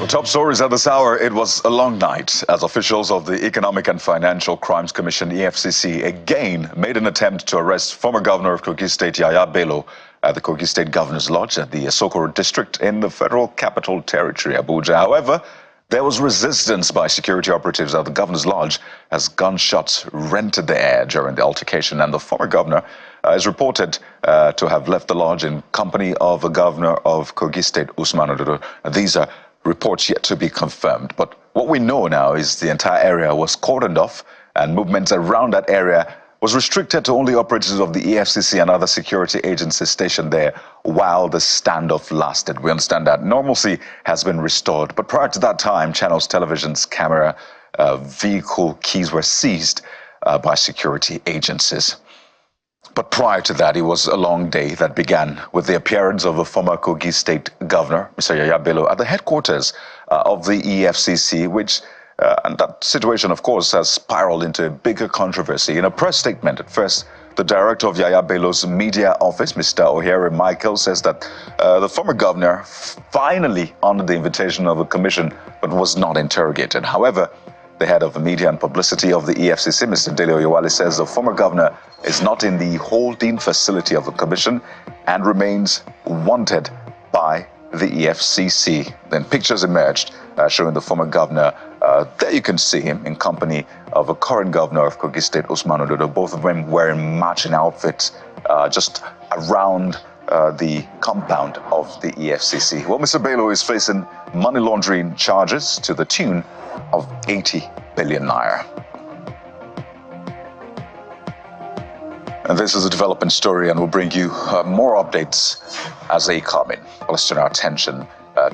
Top stories at this hour. It was a long night as officials of the Economic and Financial Crimes Commission, EFCC, again made an attempt to arrest former governor of Kogi State, Yahaya Bello, at the Kogi State Governor's Lodge at the Sokoro district in the Federal Capital Territory, Abuja. However, there was resistance by security operatives at the Governor's Lodge as gunshots rented the air during the altercation, and the former governor is reported to have left the lodge in company of the governor of Kogi State, Usman Ododo. These are reports yet to be confirmed, but what we know now is the entire area was cordoned off and movements around that area was restricted to only operatives of the EFCC and other security agencies stationed there while the standoff lasted. We understand that normalcy has been restored, but prior to that time, Channels Television's camera vehicle keys were seized by security agencies. But prior to that, it was a long day that began with the appearance of the former Kogi State Governor, Mr. Yahaya Bello, at the headquarters of the EFCC, which, and that situation, of course, has spiraled into a bigger controversy. In a press statement, at first, the director of Yahaya Bello's media office, Mr. Ohere Michael, says that the former governor finally honored the invitation of the commission, but was not interrogated. However, the head of the media and publicity of the EFCC, Mr. Dele Oyewale, says the former governor is not in the holding facility of the commission and remains wanted by the EFCC. Then pictures emerged showing the former governor. There you can see him in company of a current governor of Kogi State, Usman Ododo, both of them wearing matching outfits just around the compound of the EFCC. Well, Mr. Bello is facing money laundering charges to the tune of 80 billion naira. And this is a developing story, and we'll bring you more updates as they come in. Let's turn our attention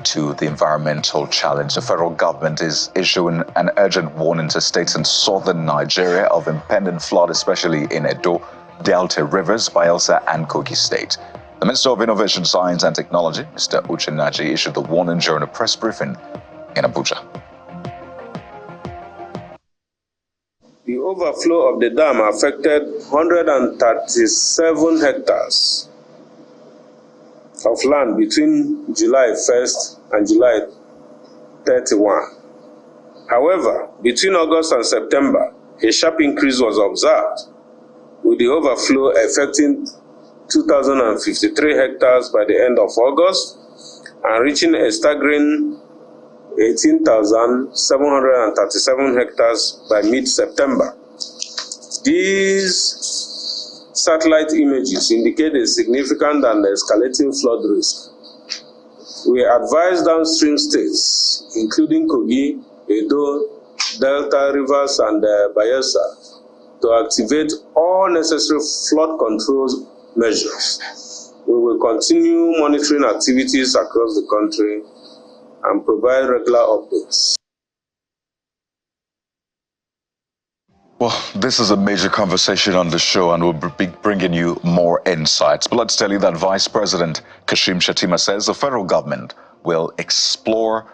to the environmental challenge. The federal government is issuing an urgent warning to states in southern Nigeria of impending flood, especially in Edo, Delta Rivers, Bayelsa, and Kogi State. The Minister of Innovation, Science and Technology, Mr. Uche Naji, issued the warning during a press briefing in Abuja. The overflow of the dam affected 137 hectares of land between July 1st and July 31. However, between August and September, a sharp increase was observed, with the overflow affecting 2,053 hectares by the end of August and reaching a staggering 18,737 hectares by mid-September. These satellite images indicate a significant and escalating flood risk. We advise downstream states, including Kogi, Edo, Delta Rivers, and Bayelsa, to activate all necessary flood control measures. We will continue monitoring activities across the country and provide regular updates. Well, this is a major conversation on the show, and we'll be bringing you more insights. But let's tell you that Vice President Kashim Shettima says the federal government will explore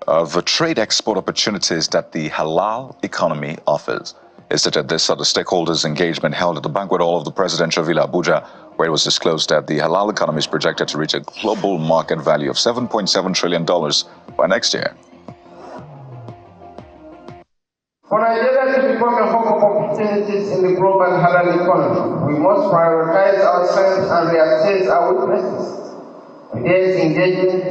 the trade export opportunities that the Halal economy offers. He stated this at the stakeholders' engagement held at the banquet hall of the presidential villa Abuja, where it was disclosed that the Halal economy is projected to reach a global market value of $7.7 trillion by next year. For Nigeria to become a hub of opportunities in the global Halal economy, we must prioritize our strengths and reassess our weaknesses. Today's engagement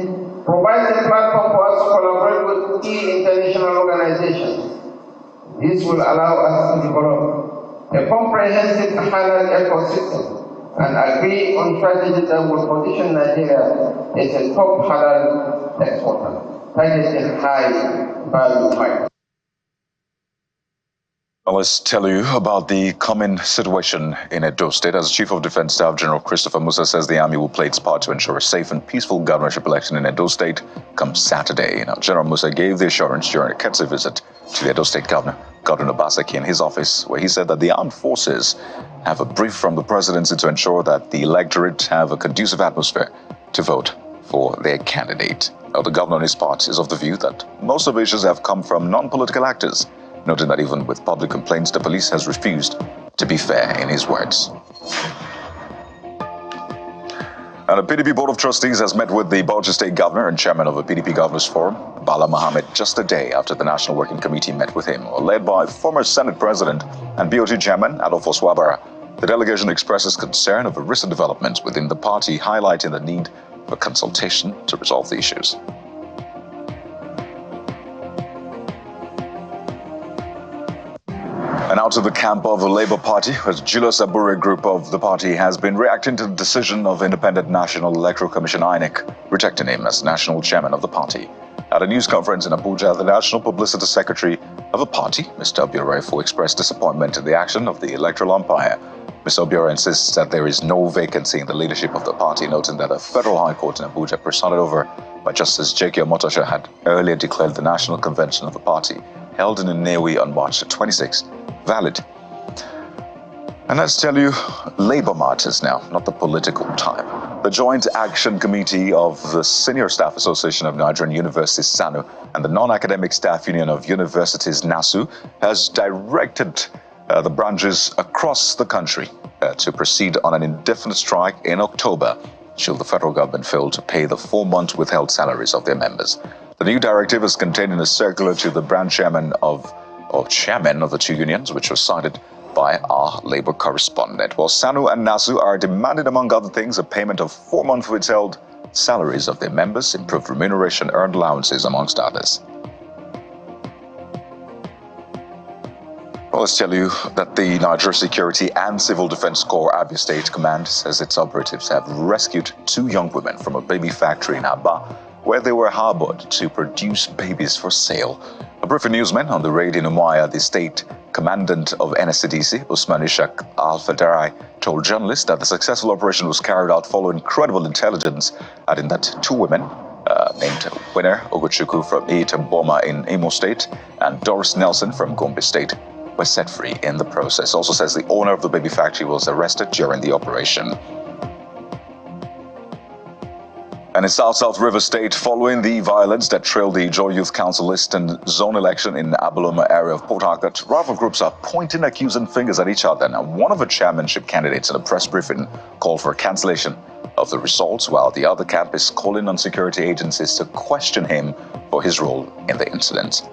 provides a platform for us to collaborate with key international organizations. This will allow us to develop a comprehensive Halal ecosystem and agree on strategies that will position Nigeria as a top Halal exporter, targeting high value markets. Let's tell you about the common situation in Edo State. As Chief of Defense Staff General Christopher Musa says, the Army will play its part to ensure a safe and peaceful governorship election in Edo State come Saturday. Now, General Musa gave the assurance during a courtesy visit to the Edo State Governor, Godwin Obaseki, in his office, where he said that the armed forces have a brief from the presidency to ensure that the electorate have a conducive atmosphere to vote for their candidate. Now, the governor on his part is of the view that most of the issues have come from non-political actors, noting that even with public complaints, the police has refused to be fair, in his words. And the PDP Board of Trustees has met with the Bauchi State Governor and Chairman of the PDP Governors Forum, Bala Mohammed, just a day after the National Working Committee met with him, led by former Senate President and BOT Chairman Adolfo Swabara. The delegation expresses concern over recent developments within the party, highlighting the need for consultation to resolve the issues. And out of the camp of the Labour Party, as Julius Abure group of the party has been reacting to the decision of Independent National Electoral Commission INEC, rejecting him as national chairman of the party. At a news conference in Abuja, the National Publicity Secretary of the party, Mr. Abure, expressed disappointment in the action of the electoral umpire. Mr. Abure insists that there is no vacancy in the leadership of the party, noting that a federal high court in Abuja, presided over by Justice J.K. Omotosha, had earlier declared the national convention of the party, held in Nnewi on March 26, valid. And let's tell you Labour matters now, not the political type. The Joint Action Committee of the Senior Staff Association of Nigerian Universities, SANU, and the Non-Academic Staff Union of Universities, NASU, has directed the branches across the country to proceed on an indefinite strike in October should the federal government fail to pay the 4-month withheld salaries of their members. The new directive is contained in a circular to the branch chairman or chairman of the two unions, which was cited by our Labour correspondent. Well, SANU and NASU are demanding, among other things, a payment of 4-month withheld salaries of their members, improved remuneration, earned allowances, amongst others. Well, let's tell you that the Nigeria Security and Civil Defense Corps Abia State Command says its operatives have rescued 2 young women from a baby factory in Aba, where they were harbored to produce babies for sale. A briefing newsman on the raid in Umuahia, the state commandant of NSCDC, Usman Ishaq Al-Fadarai, told journalists that the successful operation was carried out following credible intelligence, adding that 2 women, named Winner Ogochukwu from Itamboma in Imo State and Doris Nelson from Gombe State, were set free in the process. Also says the owner of the baby factory was arrested during the operation. And in South River State, following the violence that trailed the Joy Youth Council list and zone election in the Abaloma area of Port Harcourt, rival groups are pointing accusing fingers at each other. Now, one of the chairmanship candidates in a press briefing called for a cancellation of the results, while the other camp is calling on security agencies to question him for his role in the incident.